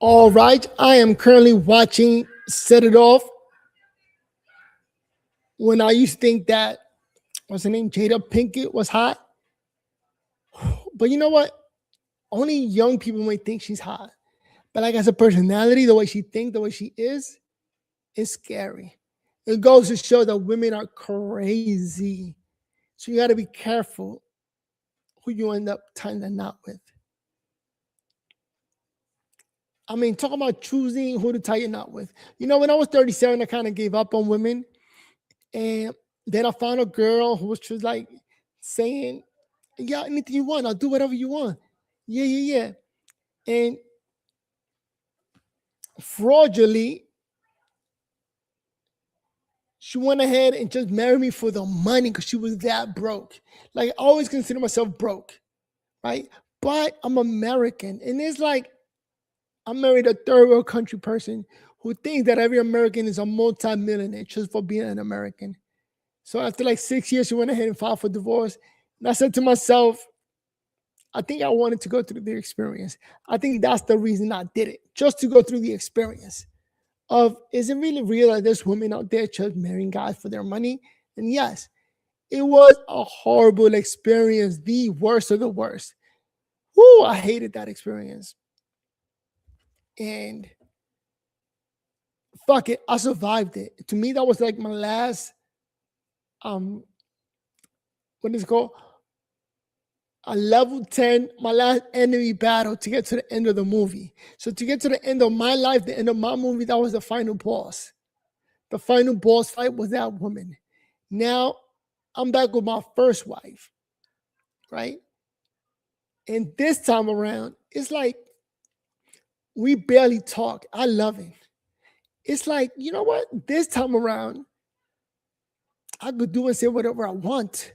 All right, I am currently watching Set It Off. When I used to think that, what's her name, Jada Pinkett was hot. But you know what? Only young people might think she's hot. But like as a personality, the way she thinks, the way she is scary. It goes to show that women are crazy. So you got to be careful who you end up tying the knot with. I mean, talk about choosing who to tie your knot with. You know, when I was 37, I kind of gave up on women. And then I found a girl who was just like saying, yeah, anything you want, I'll do whatever you want. Yeah, yeah, yeah. And fraudulently, she went ahead and just married me for the money because she was that broke. Like, I always consider myself broke, right? But I'm American. And it's like, I married a third world country person who thinks that every American is a multi-millionaire just for being an American. So after like 6 years, she went ahead and filed for divorce. And I said to myself, I think I wanted to go through the experience. I think that's the reason I did it, just to go through the experience of, is it really real that there's women out there just marrying guys for their money? And yes, it was a horrible experience, the worst of the worst. Whoo, I hated that experience. And fuck it, I survived it. To me, that was like my last, um, what is it called? A level 10, my last enemy battle to get to the end of the movie. So to get to the end of my life, the end of my movie, that was the final boss. The final boss fight was that woman. Now I'm back with my first wife, right? And this time around, it's like we barely talk. I love it. It's like, you know what? This time around, I could do and say whatever I want.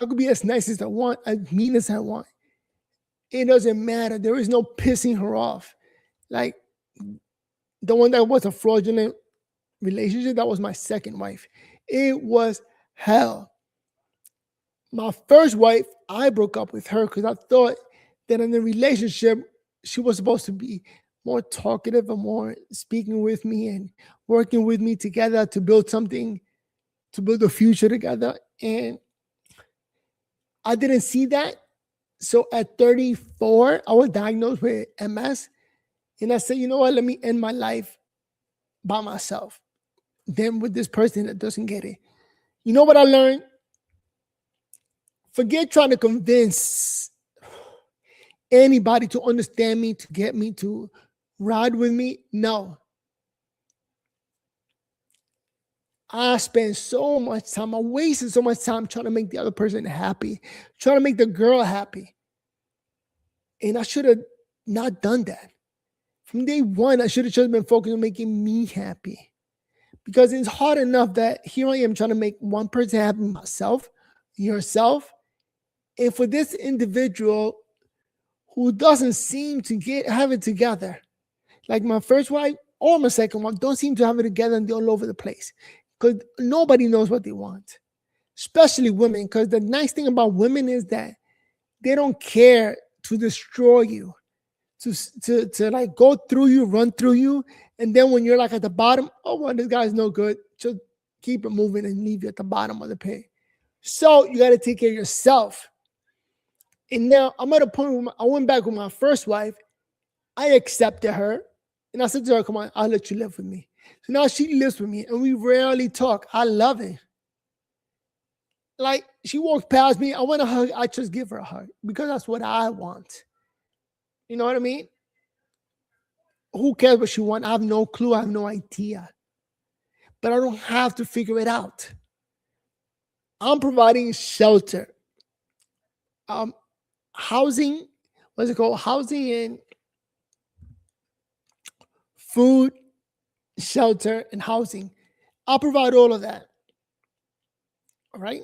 I could be as nice as I want, as mean as I want. It doesn't matter. There is no pissing her off. Like the one that was a fraudulent relationship, that was my second wife. It was hell. My first wife, I broke up with her because I thought that in the relationship, she was supposed to be more talkative and more speaking with me and working with me together to build something, to build a future together. And I didn't see that. So at 34, I was diagnosed with MS. And I said, you know what? Let me end my life by myself. Then with this person that doesn't get it. You know what I learned? Forget trying to convince anybody to understand me, to get me to ride with me. No. I spent so much time, I wasted so much time trying to make the other person happy, trying to make the girl happy. And I should have not done that. From day one, I should have just been focused on making me happy. Because it's hard enough that here I am trying to make one person happy, myself, yourself. And for this individual who doesn't seem to have it together, like my first wife or my second wife, don't seem to have it together and they're all over the place. Because nobody knows what they want, especially women. Because the nice thing about women is that they don't care to destroy you, to like go through you, run through you. And then when you're like at the bottom, oh, well, this guy's no good. Just keep it moving and leave you at the bottom of the pit. So you got to take care of yourself. And now I'm at a point where I went back with my first wife. I accepted her. And I said to her, come on, I'll let you live with me. So now she lives with me and we rarely talk. I love it. Like she walks past me, I want a hug. I just give her a hug because that's what I want. You know what I mean? Who cares what she wants? I have no clue. I have no idea. But I don't have to figure it out. I'm providing shelter. Housing, what's it called? Housing and food, shelter, and housing. I'll provide all of that. All right.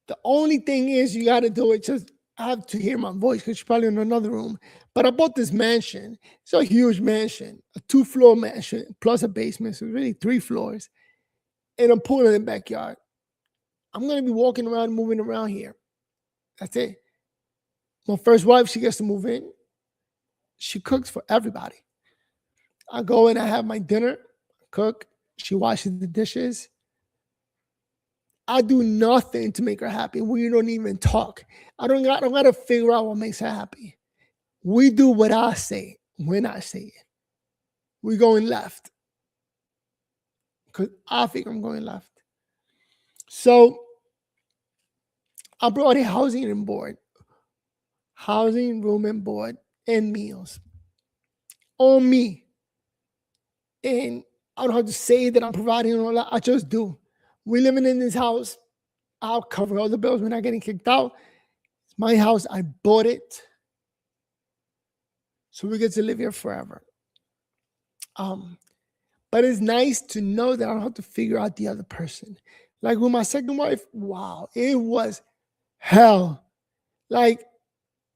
The only thing is you got to do it. Just have to hear my voice because you're probably in another room. But I bought this mansion. It's a huge mansion, a 2-floor mansion plus a basement. So it's really 3 floors and a pool in the backyard. I'm going to be walking around, moving around here. That's it. My first wife, she gets to move in. She cooks for everybody. I go and I have my dinner, cook. She washes the dishes. I do nothing to make her happy. We don't even talk. I don't gotta figure out what makes her happy. We do what I say when I say it. We're going left because I think I'm going left. So I brought a housing and board, housing, room and board, and meals on me. And I don't have to say that I'm providing and all that. I just do. We're living in this house. I'll cover all the bills. We're not getting kicked out. It's my house. I bought it. So we get to live here forever. Um, but it's nice to know that I don't have to figure out the other person. Like with my second wife, wow, it was hell. Like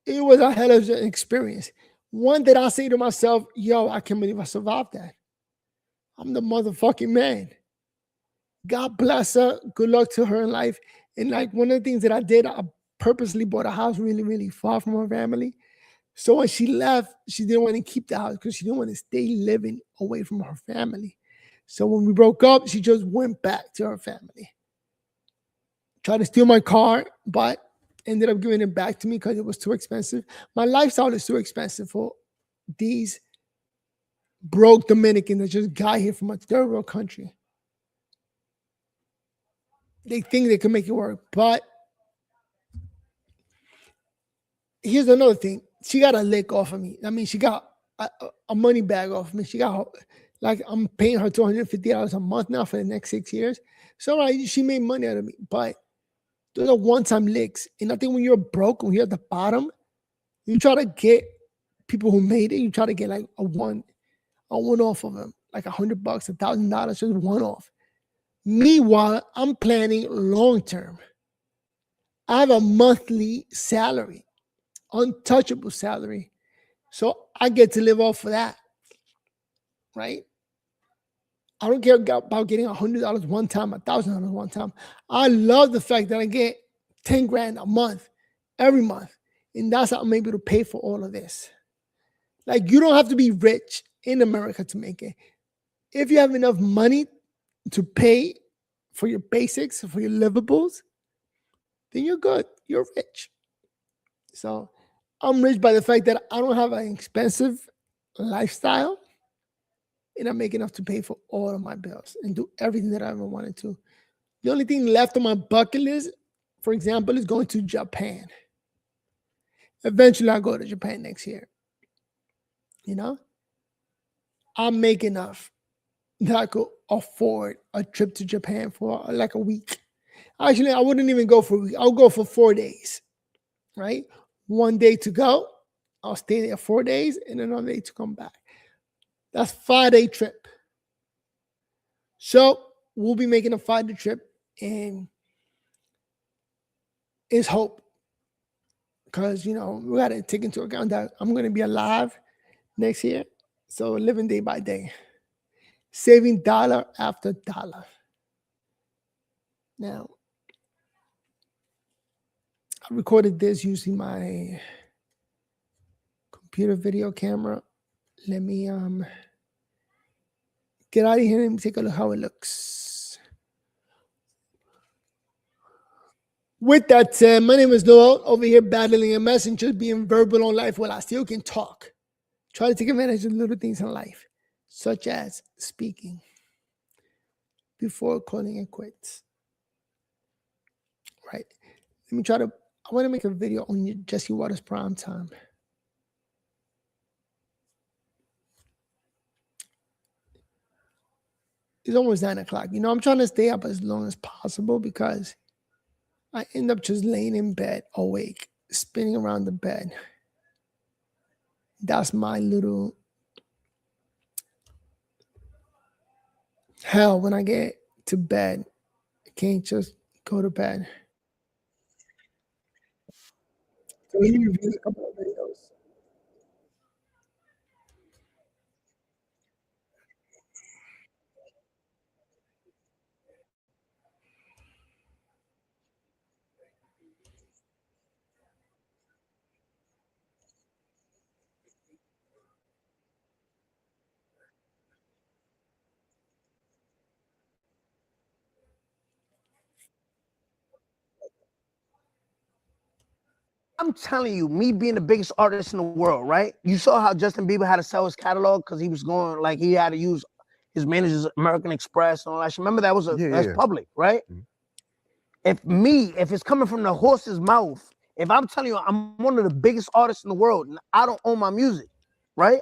it was a hell of an experience. One that I say to myself, yo, I can't believe I survived that. I'm the motherfucking man. God bless her. Good luck to her in life. And like one of the things that I did, I purposely bought a house really, really far from her family. So when she left, she didn't want to keep the house because she didn't want to stay living away from her family. So when we broke up, she just went back to her family. Tried to steal my car, but ended up giving it back to me because it was too expensive. My lifestyle is too expensive for these broke Dominicans that just got here from a third world country. They think they can make it work. But here's another thing. She got a lick off of me. I mean, she got a money bag off of me. She got like I'm paying her $250 a month now for the next 6 years. So like she made money out of me. But those are one-time licks. And I think when you're broke, when you're at the bottom, you try to get people who made it, you try to get like a one off of them, like $100, $1,000, just one off. Meanwhile, I'm planning long term. I have a monthly salary, untouchable salary. So I get to live off of that, right? I don't care about getting $100 one time, $1,000 one time. I love the fact that I get 10 grand a month, every month. And that's how I'm able to pay for all of this. Like you don't have to be rich in America to make it. If you have enough money to pay for your basics, for your livables, then you're good. You're rich. So I'm rich by the fact that I don't have an expensive lifestyle and I make enough to pay for all of my bills and do everything that I ever wanted to. The only thing left on my bucket list, for example, is going to Japan. Eventually, I'll go to Japan next year. You know, I'll make enough that I could afford a trip to Japan for like a week. Actually, I wouldn't even go for a week. I'll go for 4 days, right? One day to go. I'll stay there 4 days and another day to come back. That's 5 day trip. So we'll be making a 5 day trip and it's hope. Because, you know, we got to take into account that I'm going to be alive next year. So living day by day, saving dollar after dollar. Now, I recorded this using my computer video camera. Let me get out of here and take a look how it looks. With that said, my name is Noel, over here battling a mess and just being verbal on life while I still can talk. Try to take advantage of little things in life, such as speaking before calling it quits. Right. Let me try to, I want to make a video on Jesse Waters prime time. It's almost 9 o'clock. You know, I'm trying to stay up as long as possible because I end up just laying in bed awake, spinning around the bed. That's my little hell when I get to bed. I can't just go to bed. So let me review a couple of videos. I'm telling you, me being the biggest artist in the world, right? You saw how Justin Bieber had to sell his catalog because he was going, like, he had to use his manager's American Express and all that. Remember that was that's public, right? If it's coming from the horse's mouth, if I'm telling you I'm one of the biggest artists in the world and I don't own my music, right?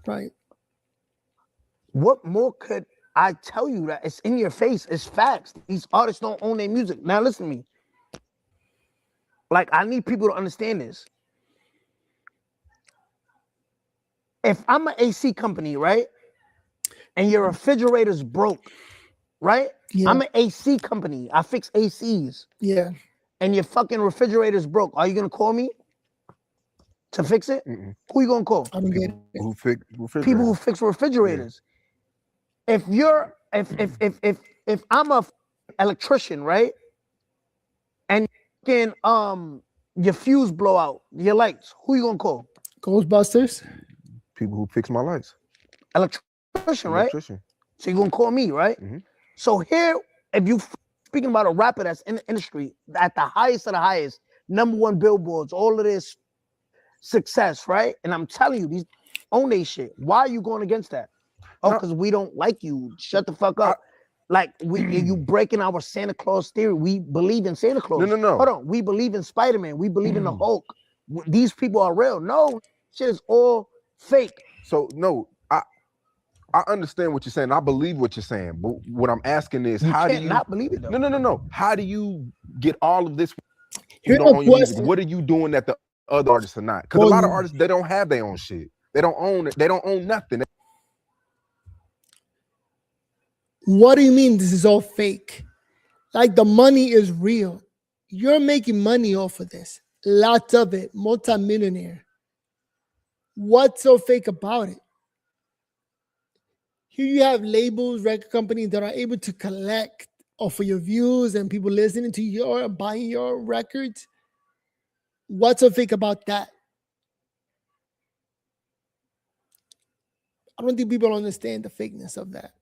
Right. What more could I tell you? That it's in your face, it's facts. These artists don't own their music. Now listen to me. Like, I need people to understand this. If I'm an AC company, right, and your refrigerator's broke, right? Yeah. I'm an AC company. I fix ACs. Yeah. And your fucking refrigerator's broke. Are you gonna call me to fix it? Who you gonna call? I don't get it. Who fix refrigerators? People who fix refrigerators. Yeah. If I'm a electrician, right? And your fuse blow out, your lights, who you gonna call? Ghostbusters. People who fix my lights. Electrician, right? So you're gonna call me, right? So here, if you speaking about a rapper that's in the industry at the highest of the highest, #1 billboards, all of this success, right? And I'm telling you, these own they shit. Why are you going against that? Oh, because we don't like you. Shut the fuck up. Like, you breaking our Santa Claus theory. We believe in Santa Claus. No. Hold on. We believe in Spider-Man. We believe in the Hulk. These people are real. No, shit is all fake. So no, I understand what you're saying. I believe what you're saying. But what I'm asking is, how do you not believe it though? No. How do you get all of this? Here's my music? What are you doing that the other artists are not? Because a lot of artists, they don't have their own shit. They don't own it. They don't own nothing. What do you mean this is all fake? Like, the money is real. You're making money off of this. Lots of it. Multi-millionaire. What's so fake about it? Here you have labels, record companies that are able to collect off of your views and people listening to your, buying your records. What's so fake about that? I don't think people understand the fakeness of that.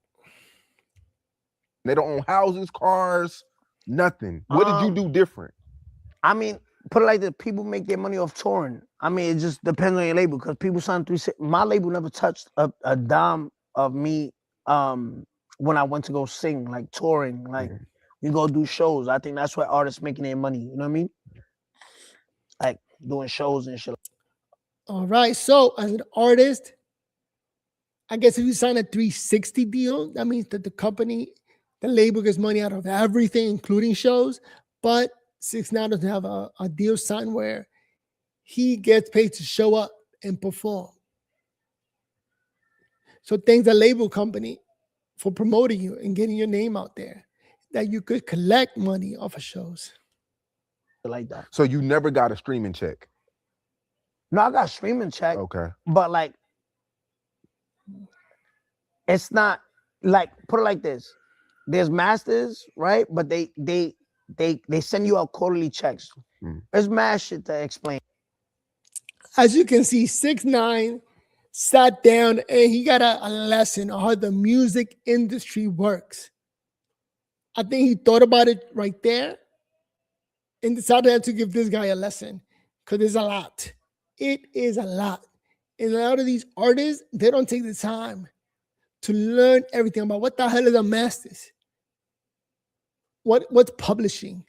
They don't own houses, cars, nothing. What did you do different? I mean, put it like this: people make their money off touring. I mean, it just depends on your label, because people sign 360. My label never touched a dime of me when I went to go sing, like touring, like we go do shows. I think that's where artists making their money. You know what I mean? Like doing shows and shit. All right. So as an artist, I guess if you sign a 360 deal, that means that the company, the label, gets money out of everything, including shows. But 6ix9ine doesn't have a deal signed where he gets paid to show up and perform. So thanks the label company for promoting you and getting your name out there, that you could collect money off of shows. Like that. So you never got a streaming check? No, I got a streaming check. Okay. But like, it's not like, put it like this. There's masters, right? But they send you out quarterly checks. There's mad shit to explain. As you can see, 6ix9ine sat down and he got a lesson on how the music industry works. I think he thought about it right there and decided to give this guy a lesson, because there's a lot. It is a lot. And a lot of these artists, they don't take the time to learn everything about what the hell is a masters, what's publishing,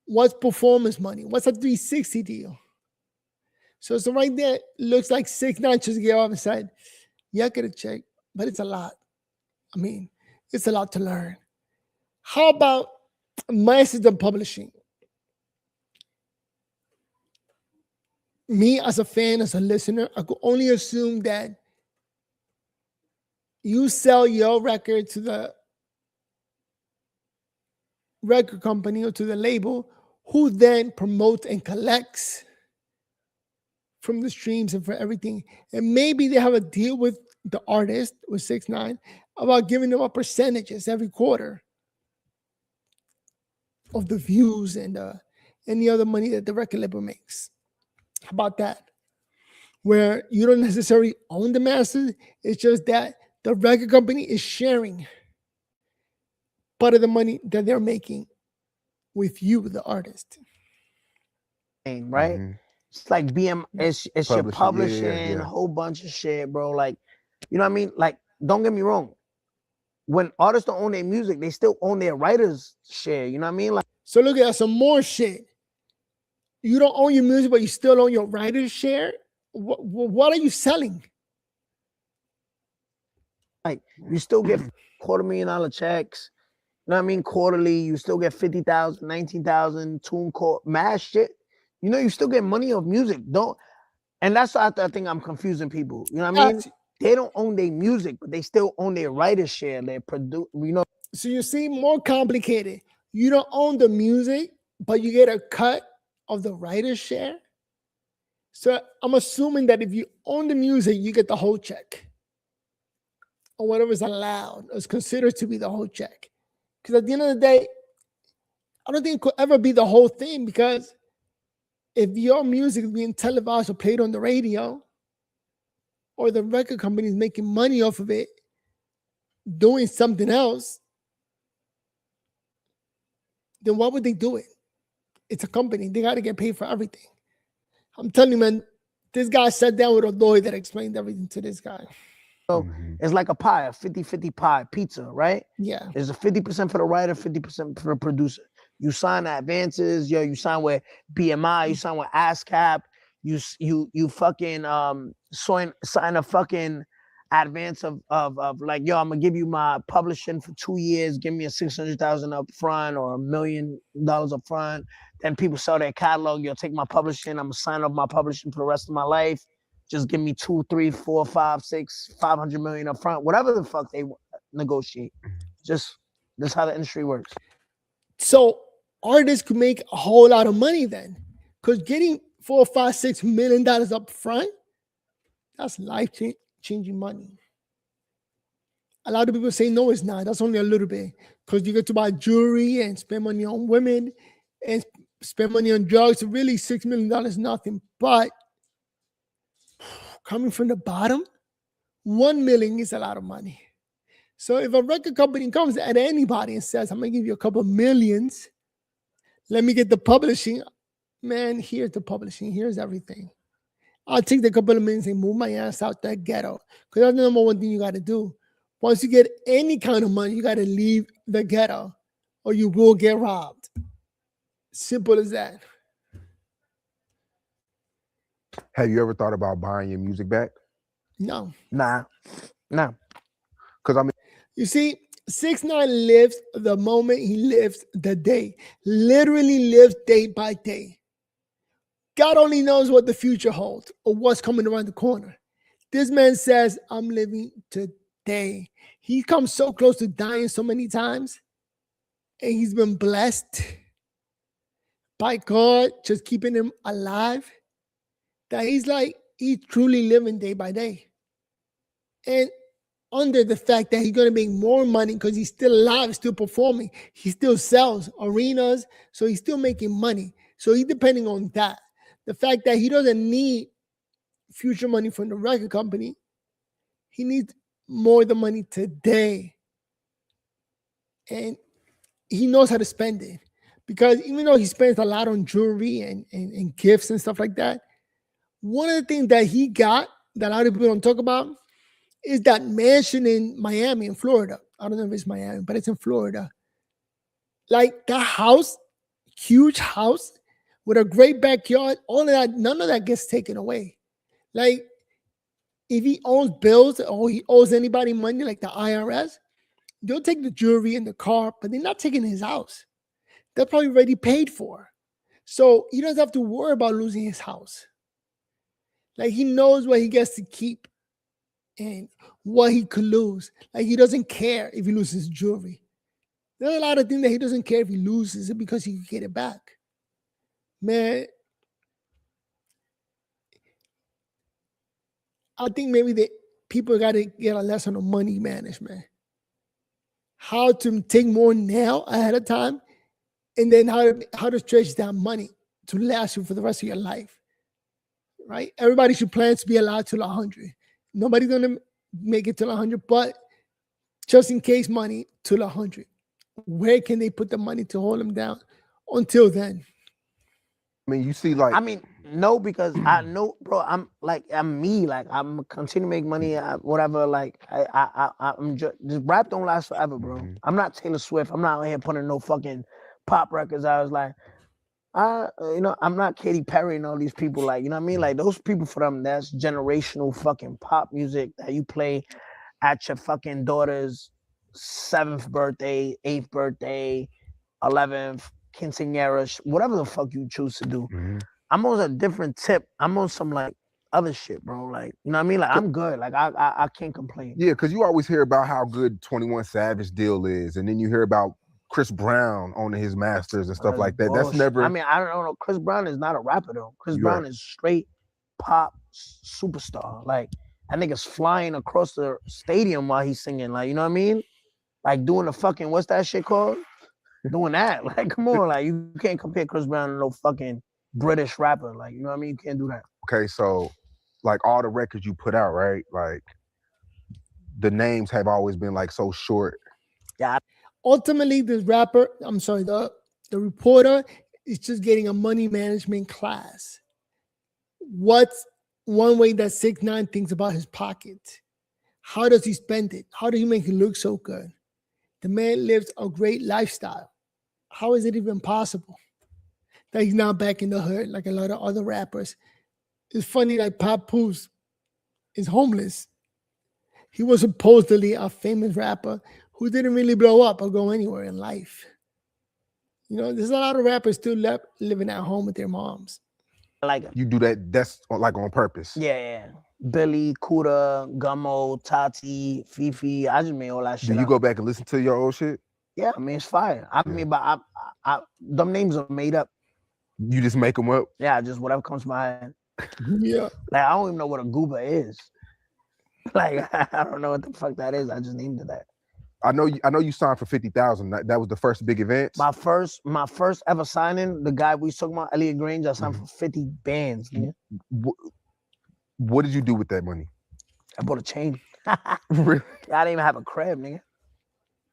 what's performance money, what's a 360 deal. So right there, looks like 6ix9ine just gave up and said, yeah, I get a check, but it's a lot. I mean, it's a lot to learn. How about masters and publishing? Me as a fan, as a listener, I could only assume that you sell your record to the record company or to the label, who then promotes and collects from the streams and for everything. And maybe they have a deal with the artist, with 6ix9ine, about giving them a percentages every quarter of the views and any other money that the record label makes. How about that? Where you don't necessarily own the masters, it's just that the record company is sharing part of the money that they're making with you, the artist. right? Mm-hmm. It's like it's your publishing, Yeah. a whole bunch of shit, bro. Like, you know what I mean? Like, don't get me wrong. When artists don't own their music, they still own their writers' share. You know what I mean? Like, so look at some more shit. You don't own your music, but you still own your writer's share. What are you selling? like you still get $250,000 checks. You know what I mean? Quarterly, you still get 50,000, 19,000, tune call, mass shit. You know, you still get money off music. Don't, and that's I think I'm confusing people. You know what I mean? They don't own their music, but they still own their writer's share. They produce, you know. So you see, more complicated. You don't own the music, but you get a cut of the writer's share. So I'm assuming that if you own the music, you get the whole check, or whatever is allowed, is considered to be the whole check. Because at the end of the day, I don't think it could ever be the whole thing, because if your music is being televised or played on the radio, or the record company is making money off of it, doing something else, then why would they do it? It's a company. They got to get paid for everything. I'm telling you, man, this guy sat down with a lawyer that explained everything to this guy. So it's like a pie, a 50-50 pie, pizza, right? Yeah. There's a 50% for the writer, 50% for the producer. You sign advances, yo, you sign with BMI, you sign with ASCAP, you fucking sign a fucking advance of like, yo, I'm gonna give you my publishing for 2 years, give me a 600,000 up front or $1 million up front. Then people sell their catalog, you'll take my publishing, I'm gonna sign up my publishing for the rest of my life. Just give me 2, 3, 4, 5, 6, 500 million up front, whatever the fuck they negotiate. Just that's how the industry works. So artists could make a whole lot of money then, because getting $4, $5, $6 million up front, that's life-changing money. A lot of people say no, it's not. That's only a little bit, because you get to buy jewelry and spend money on women and spend money on drugs. So really, $6 million is nothing. But coming from the bottom, 1 million is a lot of money. So if a record company comes at anybody and says, I'm gonna give you a couple of millions, let me get the publishing, man, here's the publishing, here's everything. I'll take the couple of millions and move my ass out that ghetto. Because that's the number one thing you gotta do. Once you get any kind of money, you gotta leave the ghetto or you will get robbed. Simple as that. Have you ever thought about buying your music back? No. Nah. Because I mean, you see, 6ix9ine lives the moment, he lives the day. Literally lives day by day. God only knows what the future holds or what's coming around the corner. This man says, I'm living today. He comes so close to dying so many times, and he's been blessed by God just keeping him alive, that he's truly living day by day. And under the fact that he's going to make more money because he's still alive, still performing. He still sells arenas, so he's still making money. So he's depending on that. The fact that he doesn't need future money from the record company, he needs more of the money today. And he knows how to spend it. Because even though he spends a lot on jewelry and gifts and stuff like that, one of the things that he got that a lot of people don't talk about is that mansion in Miami, in Florida. I don't know if it's Miami, but it's in Florida. Like that house, huge house with a great backyard, all of that, none of that gets taken away. Like if he owns bills or he owes anybody money like the IRS, they'll take the jewelry and the car, but they're not taking his house. They're probably already paid for. So he doesn't have to worry about losing his house. Like he knows what he gets to keep and what he could lose. Like he doesn't care if he loses jewelry. There's a lot of things that he doesn't care if he loses it because he can get it back. Man, I think maybe the people got to get a lesson on money management. How to take more now ahead of time, and then how to stretch that money to last you for the rest of your life. Right? Everybody should plan to be alive till 100. Nobody's gonna make it till 100, but just in case money till 100. Where can they put the money to hold them down until then? I mean, you see, like, I mean, no, because I know, bro. I'm me. Like, I'm continue to make money. Whatever. Like, I'm just rap don't last forever, bro. Mhm. I'm not Taylor Swift. I'm not out here putting no fucking pop records. I was like, I'm not Katy Perry and all these people. Like, you know what I mean? Like, those people for them, that's generational fucking pop music that you play at your fucking daughter's 7th birthday, 8th birthday, 11th, quinceañera, whatever the fuck you choose to do. Mhm. I'm on a different tip. I'm on some like other shit, bro. Like, you know what I mean? Like, I'm good. Like, I can't complain. Yeah, because you always hear about how good 21 Savage deal is, and then you hear about Chris Brown owning his masters and stuff like that. Bullshit. That's never. I mean, I don't know. Chris Brown is not a rapper though. Chris You're Brown right. is straight pop superstar. Like, that nigga's flying across the stadium while he's singing. Like, you know what I mean? Like, doing the fucking, what's that shit called? Doing that. Like, come on. Like, you can't compare Chris Brown to no fucking British rapper. Like, you know what I mean? You can't do that. Okay, so like all the records you put out, right? Like the names have always been like so short. Yeah. Ultimately, the reporter is just getting a money management class. What's one way that 6ix9ine thinks about his pocket? How does he spend it? How do he make it look so good? The man lives a great lifestyle. How is it even possible that he's not back in the hood like a lot of other rappers? It's funny that Papoose is homeless. He was supposedly a famous rapper who didn't really blow up or go anywhere in life. You know, there's a lot of rappers still living at home with their moms. I like it. You do that, that's like on purpose. Yeah. Billy, Kuda, Gummo, Tati, Fifi. I just made all that shit. Do you go back and listen to your old shit? Yeah, I mean, it's fire. I mean, but them names are made up. You just make them up? Yeah, just whatever comes to my head. Yeah. Like, I don't even know what a gooba is. Like, I don't know what the fuck that is. I just named it that. I know you signed for 50,000. That was the first big event. My first ever signing, the guy we talking about, Elliot Grange, I signed for 50 bands, nigga. What did you do with that money? I bought a chain. Really? I didn't even have a crib, nigga.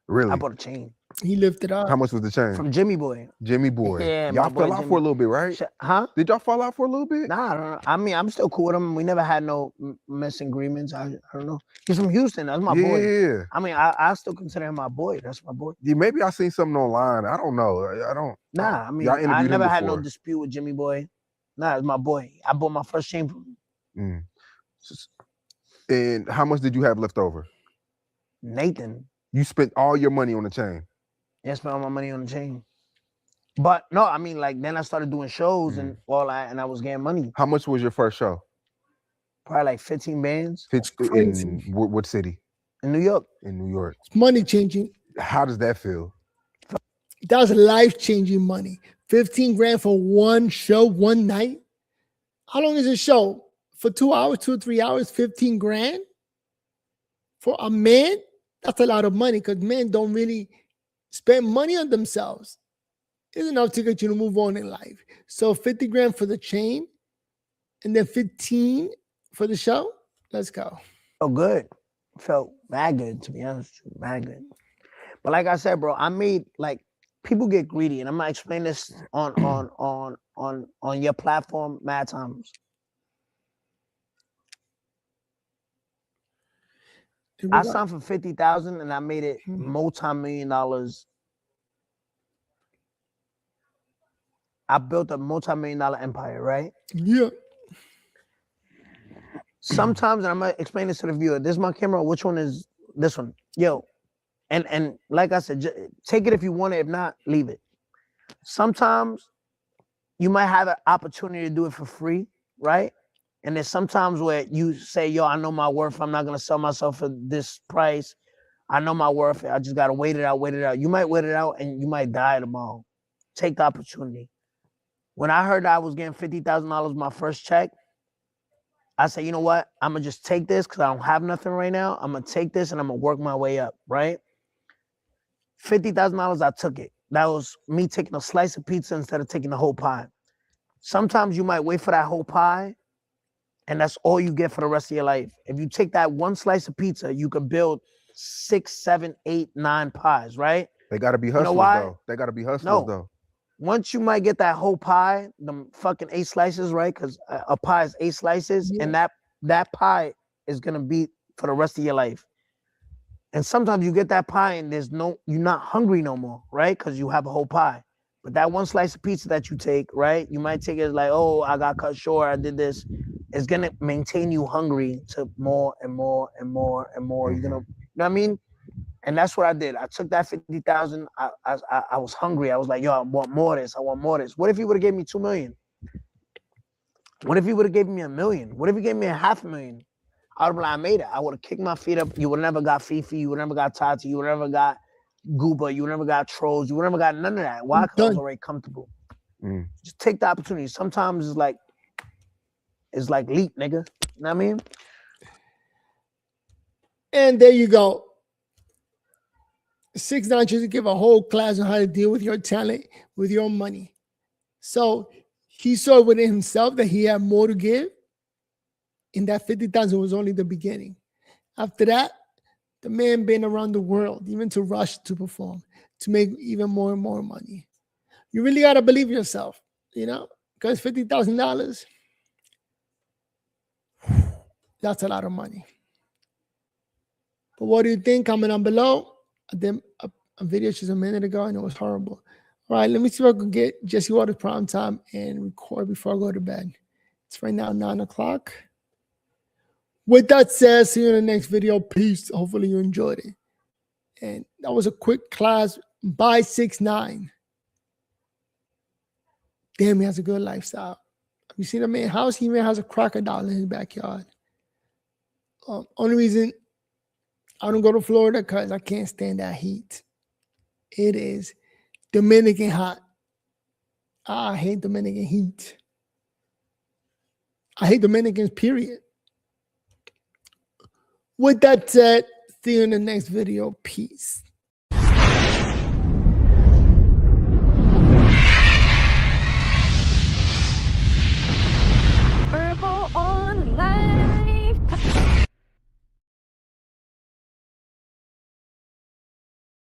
Really? I bought a chain. He lifted up. How much was the chain? From Jimmy Boy. Jimmy Boy. Yeah, y'all fell out for a little bit, right? Huh? Did y'all fall out for a little bit? Nah, I don't know. I mean, I'm still cool with him. We never had no misagreements. I don't know. He's from Houston. That's my boy. Yeah. I mean, I still consider him my boy. That's my boy. Yeah, maybe I seen something online. I don't know. I don't. Nah, I mean, I never had no dispute with Jimmy Boy. Nah, it's my boy. I bought my first chain from him. And how much did you have left over? Nathan. You spent all your money on the chain. Yeah, I spent all my money on the chain. But no, I mean, like, then I started doing shows and all that, and I was getting money. How much was your first show? Probably like 15 bands. In what city? In New York. In New York. It's money changing. How does that feel? That was life-changing money. 15 grand for one show, one night. How long is a show? For 2 hours, 2 or 3 hours, 15 grand? For a man, that's a lot of money because men don't really spend money on themselves. It's enough to get you to move on in life. So 50 grand for the chain and then 15 for the show. Let's go. Felt good. Felt mad good, to be honest. Mad good. But like I said, bro, I made, like, people get greedy, and I'm gonna explain this on your platform mad times. I signed for 50,000 and I made it multi-million dollars. I built a multi-million dollar empire, right? Yeah. Sometimes, and I'm gonna explain this to the viewer. This is my camera. Which one is this one? Yo, and like I said, take it if you want it. If not, leave it. Sometimes you might have an opportunity to do it for free, right? And there's sometimes where you say, yo, I know my worth. I'm not going to sell myself for this price. I know my worth. I just got to wait it out. You might wait it out and you might die tomorrow. Take the opportunity. When I heard I was getting $50,000 my first check, I said, you know what? I'm going to just take this because I don't have nothing right now. I'm going to take this and I'm going to work my way up, right? $50,000, I took it. That was me taking a slice of pizza instead of taking the whole pie. Sometimes you might wait for that whole pie, and that's all you get for the rest of your life. If you take that one slice of pizza, you could build 6, 7, 8, 9 pies, right? They got to be hustlers, though. They got to be hustlers, though. once you might get that whole pie, the fucking 8 slices, right? Because a pie is 8 slices, and that pie is gonna be for the rest of your life. And sometimes you get that pie and you're not hungry no more, right? Because you have a whole pie. But that one slice of pizza that you take, right? You might take it like, oh, I got cut short, I did this. It's gonna maintain you hungry to more and more and more and more. You're gonna, you know what I mean? And that's what I did. I took that 50,000. I was hungry. I was like, yo, I want more of this. I want more of this. What if he would have gave me 2 million? What if he would have given me $1 million? What if he gave me $500,000? I would have been like, I made it. I would have kicked my feet up. You would have never got Fifi. You would have never got Tati. You would have never got Gooba. You would have never got Trolls. You would have never got none of that. Why? Because I was already comfortable. Just take the opportunity. Sometimes it's like leap, nigga. You know what I mean? And there you go. 6ix9ine just to give a whole class on how to deal with your talent, with your money. So he saw within himself that he had more to give, and that 50,000 was only the beginning. After that, the man been around the world, even to Russia to perform, to make even more and more money. You really got to believe yourself, you know, because $50,000, that's a lot of money. But what do you think? Comment down below. I did a video just a minute ago and it was horrible. All right, let me see if I can get Jesse Waters prime time and record before I go to bed. It's right now 9 o'clock. With that said, see you in the next video. Peace. Hopefully you enjoyed it. And that was a quick class by 6ix9ine. Damn, he has a good lifestyle. Have you seen the man's house? He even has a crocodile in his backyard. Only reason I don't go to Florida because I can't stand that heat. It is Dominican hot. I hate Dominican heat. I hate Dominicans, period. With that said, see you in the next video. Peace.